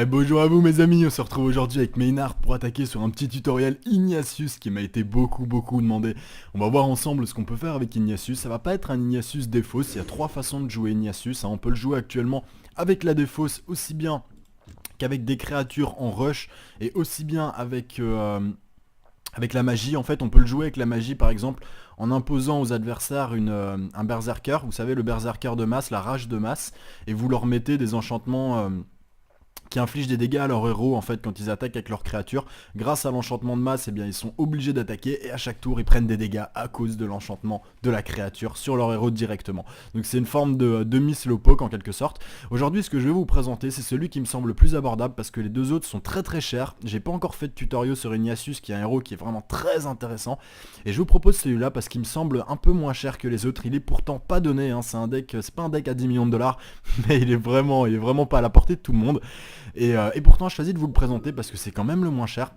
Bonjour à vous mes amis, on se retrouve aujourd'hui avec Maynard pour attaquer sur un petit tutoriel Ignatius qui m'a été beaucoup demandé. On va voir ensemble ce qu'on peut faire avec Ignatius. Ça va pas être un Ignatius défausse, il y a trois façons de jouer Ignatius, hein. On peut le jouer actuellement avec la défausse aussi bien qu'avec des créatures en rush et aussi bien avec la magie. En fait on peut le jouer avec la magie par exemple en imposant aux adversaires un berserker, vous savez le berserker de masse, la rage de masse, et vous leur mettez des enchantements qui infligent des dégâts à leurs héros en fait quand ils attaquent avec leurs créatures. Grâce à l'enchantement de masse, eh bien ils sont obligés d'attaquer et à chaque tour ils prennent des dégâts à cause de l'enchantement de la créature sur leur héros directement. Donc c'est une forme de demi-slowpoke en quelque sorte. Aujourd'hui ce que je vais vous présenter c'est celui qui me semble le plus abordable parce que les deux autres sont très chers. J'ai pas encore fait de tutoriel sur Ignatius qui est un héros qui est vraiment très intéressant. Et je vous propose celui-là parce qu'il me semble un peu moins cher que les autres. Il est pourtant pas donné, hein. C'est un deck, c'est pas un deck à 10 millions de dollars, mais il est vraiment pas à la portée de tout le monde. Et pourtant je choisis de vous le présenter parce que c'est quand même le moins cher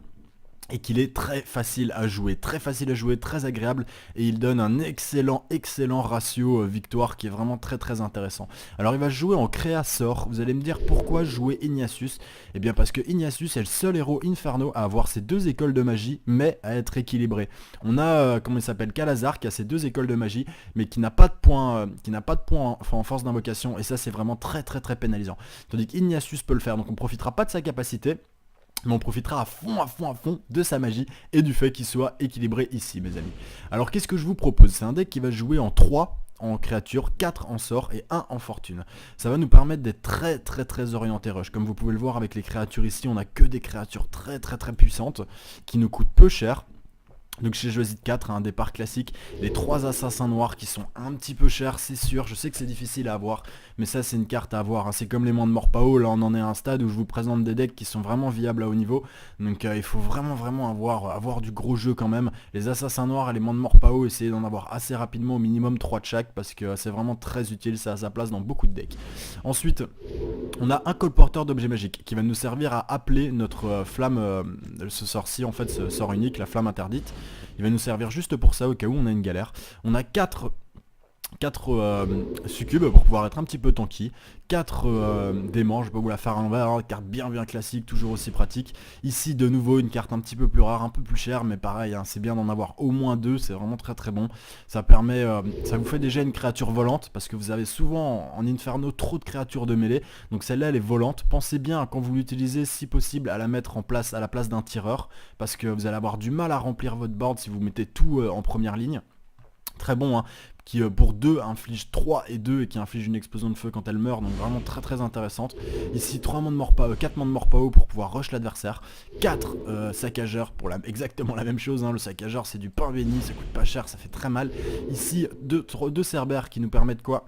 et qu'il est très facile à jouer, très agréable, et il donne un excellent ratio victoire qui est vraiment très intéressant. Alors il va jouer en créa sort. Vous allez me dire pourquoi jouer Ignatius? Eh bien parce que Ignatius est le seul héros Inferno à avoir ses deux écoles de magie mais à être équilibré. On a comment il s'appelle, Kalazar qui a ses deux écoles de magie mais qui n'a pas de points en force d'invocation, et ça c'est vraiment très pénalisant. Tandis qu'Ignatius peut le faire, donc on profitera pas de sa capacité, mais on profitera à fond de sa magie et du fait qu'il soit équilibré ici mes amis. Alors qu'est-ce que je vous propose? C'est un deck qui va jouer en 3 en créature, 4 en sort et 1 en fortune. Ça va nous permettre d'être très orienté rush. Comme vous pouvez le voir avec les créatures ici, on a que des créatures très puissantes qui nous coûtent peu cher. Donc j'ai choisi de 4, un départ classique, les 3 assassins noirs qui sont un petit peu chers, c'est sûr, je sais que c'est difficile à avoir, mais ça c'est une carte à avoir, hein. C'est comme les Mondes Morpao, là on en est à un stade où je vous présente des decks qui sont vraiment viables à haut niveau, donc il faut vraiment avoir du gros jeu quand même. Les assassins noirs et les Mondes Morpao, essayez d'en avoir assez rapidement, au minimum 3 de chaque, parce que c'est vraiment très utile, ça a sa place dans beaucoup de decks. Ensuite, on a un colporteur d'objets magiques qui va nous servir à appeler notre flamme, ce sort-ci en fait, ce sort unique, la flamme interdite. Il va nous servir juste pour ça au cas où on a une galère. On a 4 succubes pour pouvoir être un petit peu tanky, 4 démons, je vais pas vous la faire à l'envers, hein, carte bien classique, toujours aussi pratique. Ici de nouveau une carte un petit peu plus rare, un peu plus chère, mais pareil, hein, c'est bien d'en avoir au moins 2, c'est vraiment très bon. Ça permet, ça vous fait déjà une créature volante, parce que vous avez souvent en Inferno trop de créatures de mêlée, donc celle-là elle est volante. Pensez bien quand vous l'utilisez, si possible, à la mettre en place, à la place d'un tireur, parce que vous allez avoir du mal à remplir votre board si vous mettez tout en première ligne. Très bon, hein, qui pour 2 inflige 3 et 2 et qui inflige une explosion de feu quand elle meurt, donc vraiment très intéressante. Ici 4 mandes de mort-pao pour pouvoir rush l'adversaire, 4 saccageurs pour exactement la même chose, hein. Le saccageur c'est du pain béni, ça coûte pas cher, ça fait très mal. Ici 2 cerbères qui nous permettent quoi?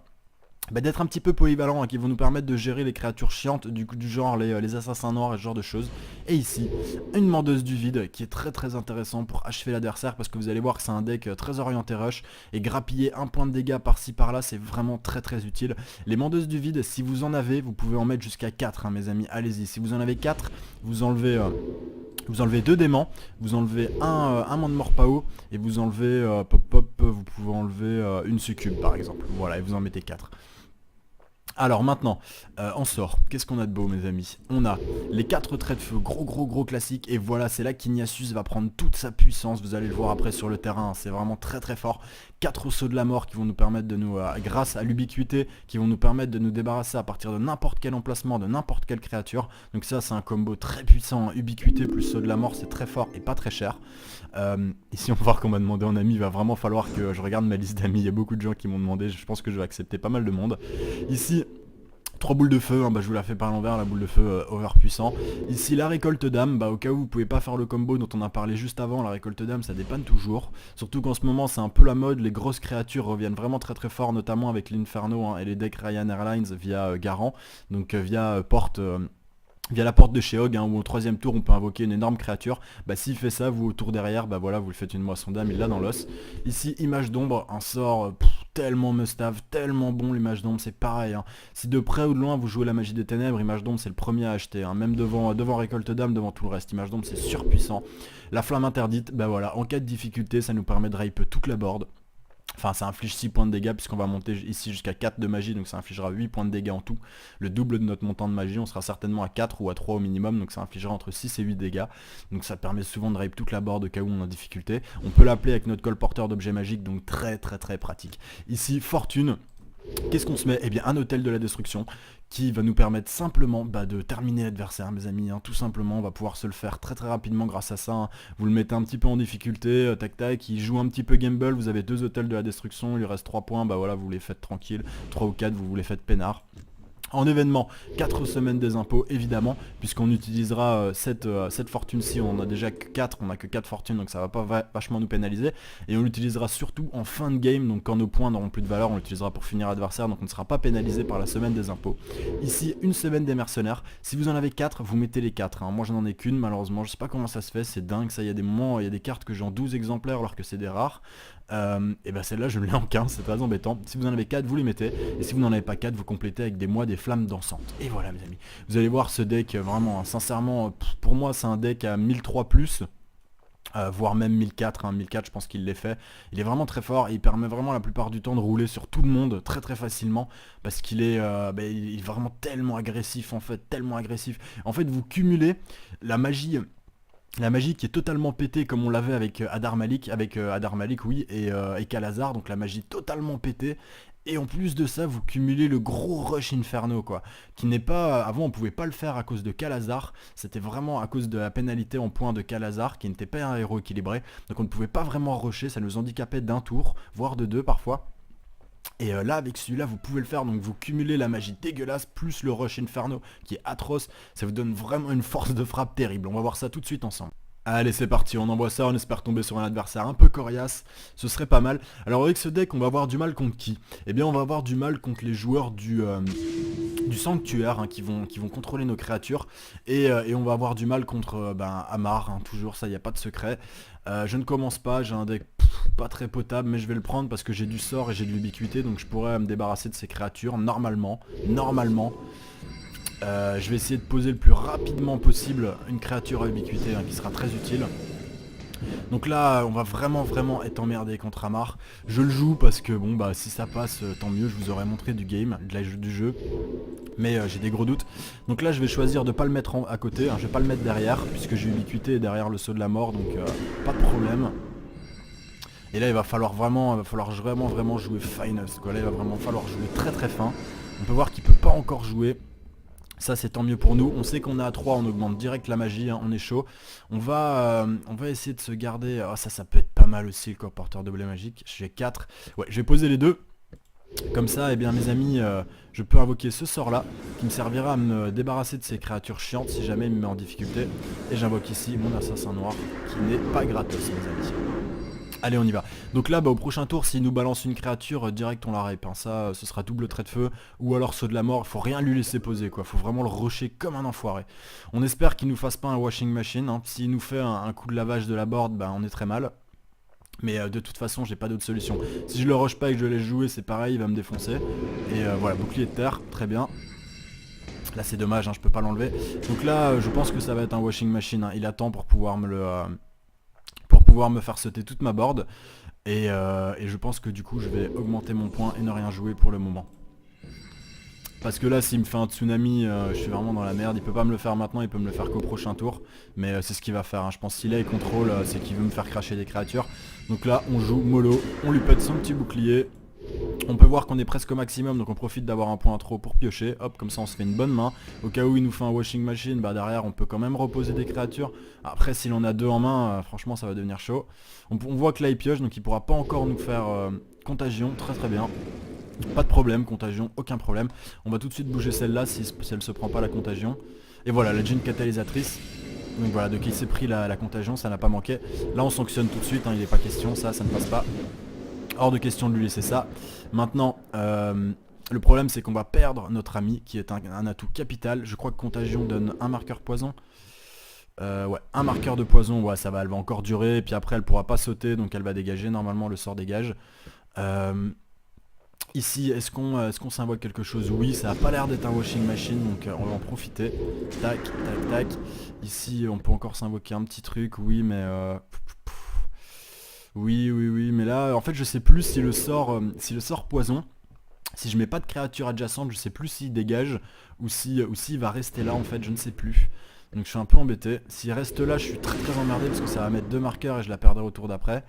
D'être un petit peu polyvalent, hein, qui vont nous permettre de gérer les créatures chiantes du genre les assassins noirs et ce genre de choses. Et ici, une mendeuse du vide qui est très intéressant pour achever l'adversaire parce que vous allez voir que c'est un deck très orienté rush et grappiller un point de dégâts par-ci par-là c'est vraiment très utile. Les mendeuses du vide, si vous en avez, vous pouvez en mettre jusqu'à 4, hein, mes amis, allez-y. Si vous en avez 4, vous enlevez 2 démons, vous enlevez un monde Morpao et vous enlevez vous pouvez enlever une succube par exemple. Voilà, et vous en mettez 4. Alors maintenant, en sort, qu'est-ce qu'on a de beau mes amis? On a les 4 traits de feu, gros classiques, et voilà, c'est là qu'Ignatius va prendre toute sa puissance, vous allez le voir après sur le terrain, c'est vraiment très fort. 4 sauts de la mort qui vont nous permettre de nous, grâce à l'ubiquité, qui vont nous permettre de nous débarrasser à partir de n'importe quel emplacement, de n'importe quelle créature. Donc ça c'est un combo très puissant, hein. Ubiquité plus saut de la mort, c'est très fort et pas très cher. Ici on va voir qu'on m'a demandé en ami, il va vraiment falloir que je regarde ma liste d'amis, il y a beaucoup de gens qui m'ont demandé, je pense que je vais accepter pas mal de monde. Ici 3 boules de feu, hein, je vous la fais par l'envers, la boule de feu overpuissant. Ici la récolte d'âme, au cas où vous pouvez pas faire le combo dont on a parlé juste avant, la récolte d'âme ça dépanne toujours. Surtout qu'en ce moment c'est un peu la mode, les grosses créatures reviennent vraiment très fort, notamment avec l'Inferno, hein, et les decks Ryan Airlines via Garant, donc via la porte de chez Hog, hein, où au 3ème tour on peut invoquer une énorme créature. S'il fait ça, vous au tour derrière, voilà, vous le faites une moisson d'âme, il l'a dans l'os. Ici, image d'ombre, un sort tellement must-have, tellement bon. L'image d'ombre c'est pareil, hein. Si de près ou de loin vous jouez la magie des ténèbres, image d'ombre c'est le premier à acheter, hein. Même devant récolte d'âme, devant tout le reste, image d'ombre c'est surpuissant. La flamme interdite, voilà, en cas de difficulté ça nous permet de rape toute la board. Enfin, ça inflige 6 points de dégâts puisqu'on va monter ici jusqu'à 4 de magie, donc ça infligera 8 points de dégâts en tout. Le double de notre montant de magie, on sera certainement à 4 ou à 3 au minimum, donc ça infligera entre 6 et 8 dégâts. Donc ça permet souvent de rape toute la board au cas où on est en difficulté. On peut l'appeler avec notre colporteur d'objets magiques, donc très très très pratique. Ici, fortune. Qu'est-ce qu'on se met? Eh bien un hôtel de la destruction qui va nous permettre simplement de terminer l'adversaire, mes amis, hein. Tout simplement, on va pouvoir se le faire très très rapidement grâce à ça, hein. Vous le mettez un petit peu en difficulté, tac tac, il joue un petit peu gamble, vous avez 2 hôtels de la destruction, il lui reste 3 points, bah voilà, vous les faites tranquille, 3 ou 4, vous les faites peinard. En événement, 4 semaines des impôts évidemment, puisqu'on utilisera cette fortune-ci, on a déjà que 4, on a que 4 fortunes, donc ça va pas vachement nous pénaliser. Et on l'utilisera surtout en fin de game, donc quand nos points n'auront plus de valeur, on l'utilisera pour finir adversaire, donc on ne sera pas pénalisé par la semaine des impôts. Ici, une semaine des mercenaires, si vous en avez 4, vous mettez les 4, hein. Moi j'en ai qu'une malheureusement, je sais pas comment ça se fait, c'est dingue ça, il y a des moments, il y a des cartes que j'ai en 12 exemplaires alors que c'est des rares. Et ben celle-là je l'ai en 15, c'est très embêtant. Si vous en avez 4, vous les mettez, et si vous n'en avez pas 4, vous complétez avec des mois des flammes dansantes. Et voilà mes amis, vous allez voir ce deck vraiment, hein, sincèrement, pour moi c'est un deck à 1003+, voire même 1004, hein, 1004 je pense qu'il l'est fait. Il est vraiment très fort et il permet vraiment la plupart du temps de rouler sur tout le monde très très facilement, parce qu'il est, il est vraiment tellement agressif en fait, tellement agressif. En fait vous cumulez la magie... La magie qui est totalement pétée comme on l'avait avec Adar Malik, oui, et Kalazar, donc la magie totalement pétée. Et en plus de ça, vous cumulez le gros rush Inferno, quoi. Qui n'est pas... Avant, on pouvait pas le faire à cause de Kalazar. C'était vraiment à cause de la pénalité en points de Kalazar, qui n'était pas un héros équilibré. Donc on ne pouvait pas vraiment rusher, ça nous handicapait d'un tour, voire de 2 parfois. Et là avec celui-là vous pouvez le faire, donc vous cumulez la magie dégueulasse plus le rush Inferno qui est atroce, ça vous donne vraiment une force de frappe terrible. On va voir ça tout de suite ensemble. Allez c'est parti, on envoie ça, on espère tomber sur un adversaire un peu coriace, ce serait pas mal. Alors avec ce deck on va avoir du mal contre qui? Eh bien on va avoir du mal contre les joueurs du sanctuaire, hein, qui vont contrôler nos créatures, et on va avoir du mal contre Ammar, hein, toujours, ça y a pas de secret. Je ne commence pas, j'ai un deck pas très potable, mais je vais le prendre parce que j'ai du sort et j'ai de l'ubiquité, donc je pourrais me débarrasser de ces créatures normalement. Je vais essayer de poser le plus rapidement possible une créature à ubiquité, hein, qui sera très utile. Donc là on va vraiment être emmerdé contre Ammar. Je le joue parce que bon si ça passe tant mieux, je vous aurais montré du game, du jeu. Mais j'ai des gros doutes. Donc là je vais choisir de pas le mettre à côté, hein, je vais pas le mettre derrière puisque j'ai ubiquité derrière le sceau de la mort, donc pas de problème. Et là il va falloir vraiment jouer finest, quoi. Là il va vraiment falloir jouer très très fin. On peut voir qu'il peut pas encore jouer. Ça c'est tant mieux pour nous, on sait qu'on est à 3, on augmente direct la magie, hein, on est chaud. On va essayer de se garder, ça peut être pas mal aussi le porteur de blé magique, j'ai 4. Ouais, je vais poser les deux. Comme ça, eh bien mes amis, je peux invoquer ce sort là, qui me servira à me débarrasser de ces créatures chiantes si jamais il me met en difficulté. Et j'invoque ici mon assassin noir, qui n'est pas gratos mes amis. Allez on y va. Donc là au prochain tour s'il nous balance une créature, direct on la rape, hein. Ça ce sera double trait de feu ou alors saut de la mort, il faut rien lui laisser poser quoi, faut vraiment le rusher comme un enfoiré. On espère qu'il nous fasse pas un washing machine, hein. S'il nous fait un coup de lavage de la board, on est très mal. Mais de toute façon j'ai pas d'autre solution. Si je le rush pas et que je laisse jouer c'est pareil, il va me défoncer. Et voilà, bouclier de terre, très bien. Là c'est dommage, hein, je peux pas l'enlever. Donc là je pense que ça va être un washing machine, hein. Il attend pour pouvoir me le... me faire sauter toute ma board. Et je pense que du coup je vais augmenter mon point et ne rien jouer pour le moment. Parce que là s'il me fait un tsunami, je suis vraiment dans la merde. Il peut pas me le faire maintenant, il peut me le faire qu'au prochain tour. Mais c'est ce qu'il va faire, hein. Je pense s'il est contrôle, c'est qu'il veut me faire cracher des créatures. Donc là on joue mollo, on lui pète son petit bouclier. On peut voir qu'on est presque au maximum, donc on profite d'avoir un point trop pour piocher. Hop, comme ça on se fait une bonne main. Au cas où il nous fait un washing machine, derrière on peut quand même reposer des créatures. Après s'il en a 2 en main, franchement ça va devenir chaud. On voit que là il pioche, donc il pourra pas encore nous faire contagion, très bien. Pas de problème, contagion, aucun problème. On va tout de suite bouger celle-là si elle se prend pas la contagion. Et voilà, la djinn catalysatrice. Donc voilà, de qui s'est pris la contagion, ça n'a pas manqué. Là on sanctionne tout de suite, hein, il n'est pas question, ça ne passe pas. Hors de question de lui laisser ça. Maintenant, le problème c'est qu'on va perdre notre ami, qui est un atout capital. Je crois que contagion donne un marqueur poison. Ouais, un marqueur de poison, ouais, elle va encore durer. Et puis après elle pourra pas sauter, donc elle va dégager. Normalement le sort dégage. Ici, est-ce qu'on s'invoque quelque chose? Oui, ça a pas l'air d'être un washing machine, donc on va en profiter. Tac, tac, tac. Ici, on peut encore s'invoquer un petit truc, oui, mais... Oui, oui, oui, mais là, en fait, je sais plus si le sort poison, si je mets pas de créature adjacente, je sais plus s'il dégage ou s'il va rester là, en fait, je ne sais plus. Donc je suis un peu embêté. S'il reste là, je suis très très emmerdé parce que ça va mettre 2 marqueurs et je la perdrai au tour d'après.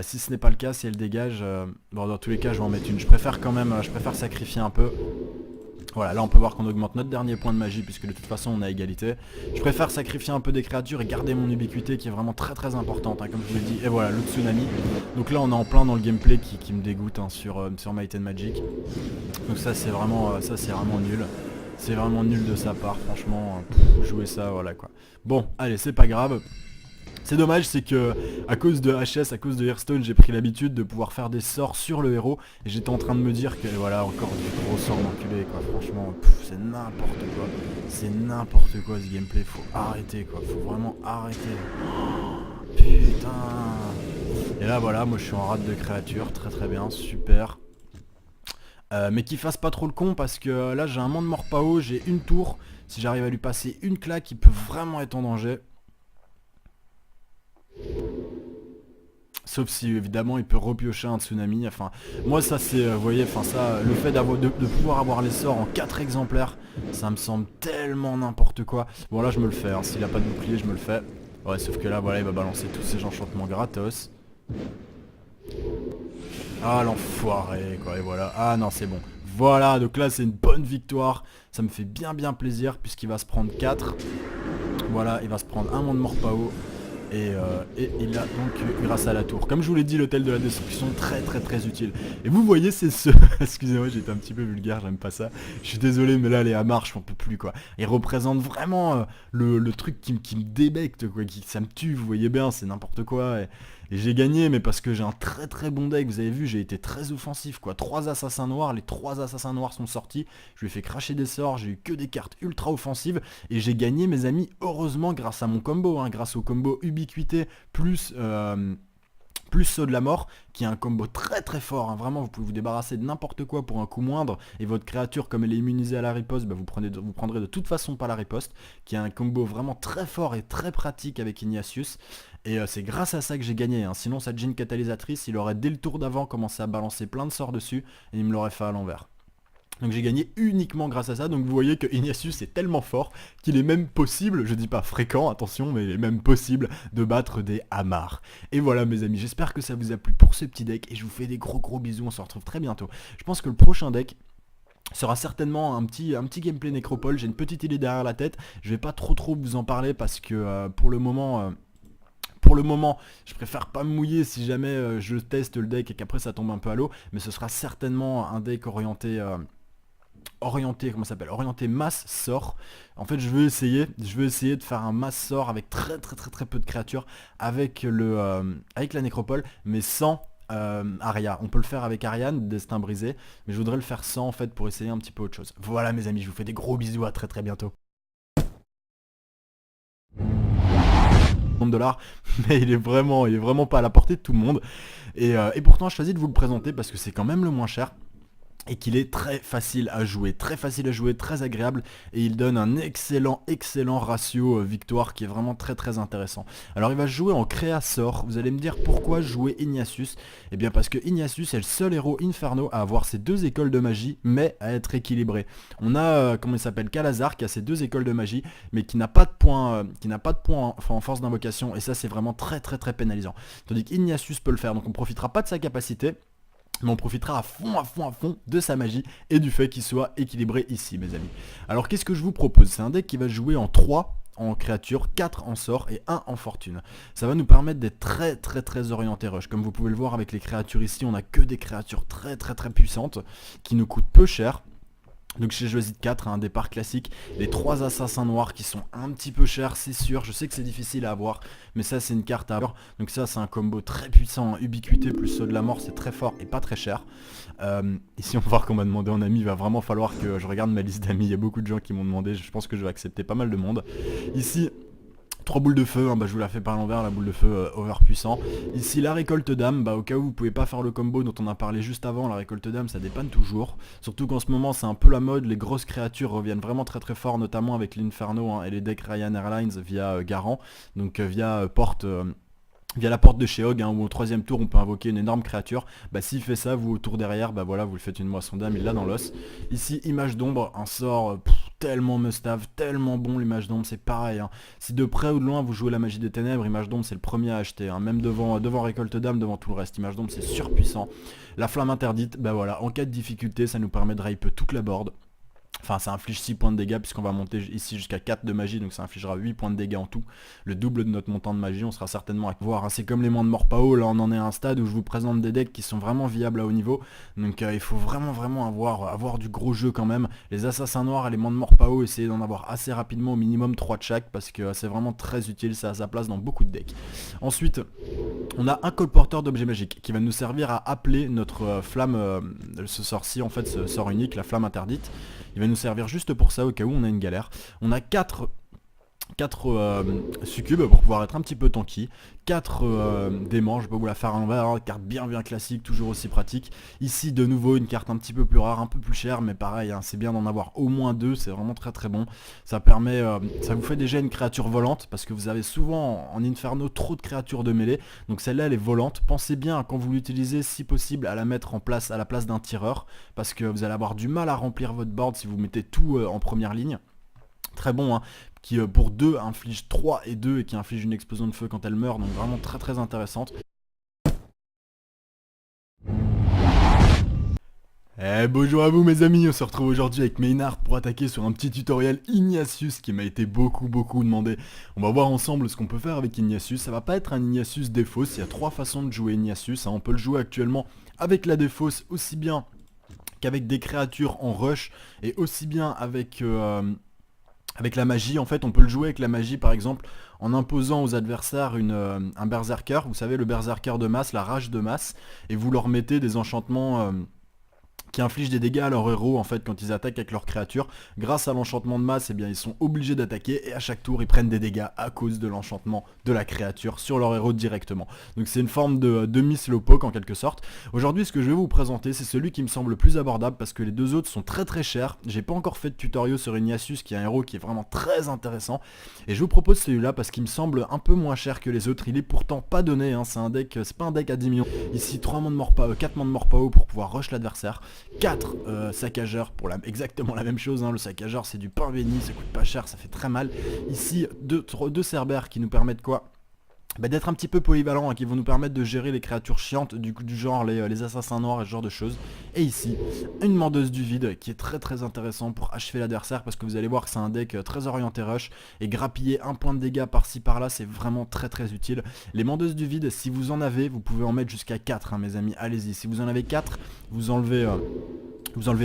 Si ce n'est pas le cas, si elle dégage, bon, dans tous les cas, je vais en mettre une. Je préfère quand même, je préfère sacrifier un peu. Voilà, là on peut voir qu'on augmente notre dernier point de magie puisque de toute façon on a égalité. Je préfère sacrifier un peu des créatures et garder mon ubiquité qui est vraiment très très importante, hein, comme je vous l'ai dit. Et voilà, le tsunami. Donc là on est en plein dans le gameplay qui me dégoûte, hein, sur Might and Magic. Donc ça c'est vraiment nul. C'est vraiment nul de sa part, franchement. Jouer ça, voilà quoi. Bon, allez, c'est pas grave. C'est dommage, c'est que à cause de HS, à cause de Hearthstone, j'ai pris l'habitude de pouvoir faire des sorts sur le héros. Et j'étais en train de me dire que voilà, encore du gros sort d'enculé quoi. Franchement, c'est n'importe quoi. C'est n'importe quoi ce gameplay. Faut arrêter quoi. Faut vraiment arrêter. Oh, putain. Et là voilà, moi je suis en rate de créature. Très très bien, super. Mais qu'il fasse pas trop le con parce que là j'ai un monde mort pas haut, j'ai une tour. Si j'arrive à lui passer une claque, il peut vraiment être en danger. Sauf si évidemment il peut repiocher un tsunami. Enfin, moi ça c'est, vous voyez, enfin ça, le fait de pouvoir avoir les sorts en 4 exemplaires, ça me semble tellement n'importe quoi. Bon là je me le fais, hein. S'il a pas de bouclier je me le fais. Ouais, sauf que là voilà, il va balancer tous ses enchantements gratos. Ah l'enfoiré quoi, et voilà. Ah non c'est bon. Voilà, donc là c'est une bonne victoire. Ça me fait bien bien plaisir puisqu'il va se prendre 4. Voilà, il va se prendre un monde mort pas haut. Et il a donc grâce à la tour. Comme je vous l'ai dit, l'hôtel de la destruction, très très très utile. Et vous voyez, c'est ce... Excusez-moi, j'ai été un petit peu vulgaire, j'aime pas ça. Je suis désolé, mais là, les hamards, je m'en peux plus, quoi. Ils représentent vraiment le truc qui me débecte, quoi. Ça me tue, vous voyez bien, c'est n'importe quoi. Et j'ai gagné, mais parce que j'ai un très très bon deck. Vous avez vu, j'ai été très offensif, quoi. 3 assassins noirs, les 3 assassins noirs sont sortis. Je lui ai fait cracher des sorts, j'ai eu que des cartes ultra offensives. Et j'ai gagné, mes amis, heureusement, grâce à mon combo, hein, grâce au combo ubiquité plus saut de la mort, qui est un combo très très fort, hein. Vraiment vous pouvez vous débarrasser de n'importe quoi pour un coup moindre, et votre créature comme elle est immunisée à la riposte, bah, vous prendrez de toute façon pas la riposte, qui est un combo vraiment très fort et très pratique avec Ignatius, et c'est grâce à ça que j'ai gagné, hein. Sinon sa Djinn catalysatrice, il aurait dès le tour d'avant commencé à balancer plein de sorts dessus, et il me l'aurait fait à l'envers. Donc j'ai gagné uniquement grâce à ça, donc vous voyez que Ignatius est tellement fort qu'il est même possible, je dis pas fréquent, attention, mais il est même possible de battre des hamards. Et voilà mes amis, j'espère que ça vous a plu pour ce petit deck, et je vous fais des gros gros bisous, on se retrouve très bientôt. Je pense que le prochain deck sera certainement un petit gameplay nécropole, j'ai une petite idée derrière la tête, je vais pas trop vous en parler parce que pour le moment... je préfère pas me mouiller si jamais je teste le deck et qu'après ça tombe un peu à l'eau, mais ce sera certainement un deck orienté masse sort. En fait je veux essayer de faire un masse sort avec très peu de créatures avec avec la nécropole, mais sans Aria. On peut le faire avec Ariane, Destin brisé, mais je voudrais le faire sans en fait pour essayer un petit peu autre chose. Voilà mes amis, je vous fais des gros bisous, à très bientôt. $, mais il est vraiment pas à la portée de tout le monde. Et pourtant je choisis de vous le présenter parce que c'est quand même le moins cher. Et qu'il est très facile à jouer, très agréable, et il donne un excellent ratio victoire qui est vraiment très intéressant. Alors il va jouer en créa sort, vous allez me dire pourquoi jouer Ignatius? Eh bien parce que Ignatius est le seul héros Inferno à avoir ses 2 écoles de magie, mais à être équilibré. On a, comment il s'appelle, Kalazar qui a ses 2 écoles de magie, mais qui n'a pas de points, en force d'invocation, et ça c'est vraiment très pénalisant. Tandis qu'Ignatius peut le faire, donc on profitera pas de sa capacité, mais on profitera à fond de sa magie et du fait qu'il soit équilibré ici mes amis. Alors qu'est-ce que je vous propose? C'est un deck qui va jouer en 3 en créature, 4 en sort et 1 en fortune. Ça va nous permettre d'être très orienté rush. Comme vous pouvez le voir avec les créatures ici, on a que des créatures très puissantes qui nous coûtent peu cher. Donc j'ai choisi de 4, un départ classique, les 3 assassins noirs qui sont un petit peu chers, c'est sûr, je sais que c'est difficile à avoir, mais ça c'est une carte à avoir, donc ça c'est un combo très puissant, hein. Ubiquité plus saut de la mort, c'est très fort et pas très cher. Ici on va voir qu'on m'a demandé en ami, il va vraiment falloir que je regarde ma liste d'amis, il y a beaucoup de gens qui m'ont demandé, je pense que je vais accepter pas mal de monde. Ici... 3 boules de feu, hein, bah, je vous la fais par l'envers, la boule de feu overpuissant. Ici la récolte d'âme, bah, au cas où vous pouvez pas faire le combo dont on a parlé juste avant, la récolte d'âme ça dépanne toujours. Surtout qu'en ce moment c'est un peu la mode, les grosses créatures reviennent vraiment très fort, notamment avec l'Inferno, hein, et les decks Ryan Airlines via Garant, donc via via la porte de Sheog, hein, où au troisième tour on peut invoquer une énorme créature. Bah s'il fait ça, vous au tour derrière, bah voilà, vous le faites une moisson d'âme, il l'a dans l'os. Ici, image d'ombre, un sort tellement must-have, tellement bon l'image d'ombre, c'est pareil, hein. Si de près ou de loin vous jouez la magie des ténèbres, image d'ombre c'est le premier à acheter, hein. Même devant récolte d'âme, devant tout le reste, image d'ombre c'est surpuissant. La flamme interdite, bah voilà, en cas de difficulté, ça nous permet de rape toute la board. Enfin ça inflige 6 points de dégâts puisqu'on va monter ici jusqu'à 4 de magie, donc ça infligera 8 points de dégâts en tout. Le double de notre montant de magie, on sera certainement à voir, hein. C'est comme les monts de Morpao, là on en est à un stade où je vous présente des decks qui sont vraiment viables à haut niveau. Donc il faut vraiment avoir du gros jeu quand même. Les assassins noirs et les monts de Morpao, essayez d'en avoir assez rapidement, au minimum 3 de chaque, parce que c'est vraiment très utile, ça a sa place dans beaucoup de decks. Ensuite, on a un colporteur d'objets magiques qui va nous servir à appeler notre flamme, ce sort-ci en fait, ce sort unique, la flamme interdite. Il va nous servir juste pour ça au cas où on a une galère. On a 4 succubes pour pouvoir être un petit peu tanky, 4 démons, je vais pas vous la faire à l'envers, hein, carte bien classique, toujours aussi pratique. Ici de nouveau une carte un petit peu plus rare, un peu plus chère, mais pareil, hein, c'est bien d'en avoir au moins 2, c'est vraiment très bon. Ça permet, ça vous fait déjà une créature volante, parce que vous avez souvent en Inferno trop de créatures de mêlée, donc celle-là elle est volante. Pensez bien quand vous l'utilisez, si possible, à la mettre en place à la place d'un tireur, parce que vous allez avoir du mal à remplir votre board si vous mettez tout en première ligne. Très bon, hein, qui pour 2 inflige 3 et 2 et qui inflige une explosion de feu quand elle meurt, donc vraiment très intéressante. Bonjour à vous mes amis, on se retrouve aujourd'hui avec Maynard pour attaquer sur un petit tutoriel Ignatius qui m'a été beaucoup demandé. On va voir ensemble ce qu'on peut faire avec Ignatius. Ça va pas être un Ignatius défausse, il y a 3 façons de jouer Ignatius, hein. On peut le jouer actuellement avec la défausse aussi bien qu'avec des créatures en rush et aussi bien avec la magie. En fait on peut le jouer avec la magie par exemple en imposant aux adversaires un berserker, vous savez le berserker de masse, la rage de masse, et vous leur mettez des enchantements qui infligent des dégâts à leurs héros en fait quand ils attaquent avec leurs créatures. Grâce à l'enchantement de masse, eh bien ils sont obligés d'attaquer et à chaque tour ils prennent des dégâts à cause de l'enchantement de la créature sur leur héros directement. Donc c'est une forme de demi-slowpoke en quelque sorte. Aujourd'hui ce que je vais vous présenter c'est celui qui me semble le plus abordable parce que les deux autres sont très chers. J'ai pas encore fait de tutoriel sur Ignatius qui est un héros qui est vraiment très intéressant. Et je vous propose celui-là parce qu'il me semble un peu moins cher que les autres. Il est pourtant pas donné, hein. C'est un deck, c'est pas un deck à 10 millions. Ici 4 mondes de mort PAO pour pouvoir rush l'adversaire. 4 saccageurs pour exactement la même chose, hein. Le saccageur c'est du pain béni, ça coûte pas cher, ça fait très mal. Ici 2 cerbères qui nous permettent quoi, d'être un petit peu polyvalent, hein, qui vont nous permettre de gérer les créatures chiantes du genre les assassins noirs et ce genre de choses. Et ici, une mendeuse du vide qui est très intéressant pour achever l'adversaire parce que vous allez voir que c'est un deck très orienté rush et grappiller un point de dégâts par-ci par-là c'est vraiment très utile. Les mendeuses du vide, si vous en avez, vous pouvez en mettre jusqu'à 4, hein, mes amis, allez-y. Si vous en avez 4, vous enlevez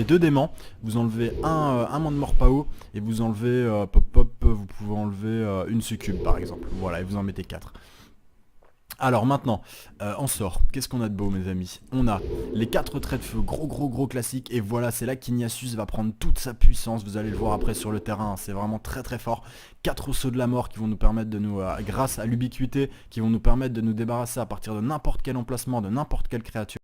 2 démons, vous enlevez un monde mort PAO et vous enlevez vous pouvez enlever une succube par exemple. Voilà, et vous en mettez 4. Alors maintenant, en sort, qu'est-ce qu'on a de beau mes amis? On a les 4 traits de feu, gros classiques, et voilà, c'est là qu'Ignatius va prendre toute sa puissance, vous allez le voir après sur le terrain, hein, c'est vraiment très fort. 4 sauts de la mort qui vont nous permettre de nous, grâce à l'ubiquité, qui vont nous permettre de nous débarrasser à partir de n'importe quel emplacement, de n'importe quelle créature.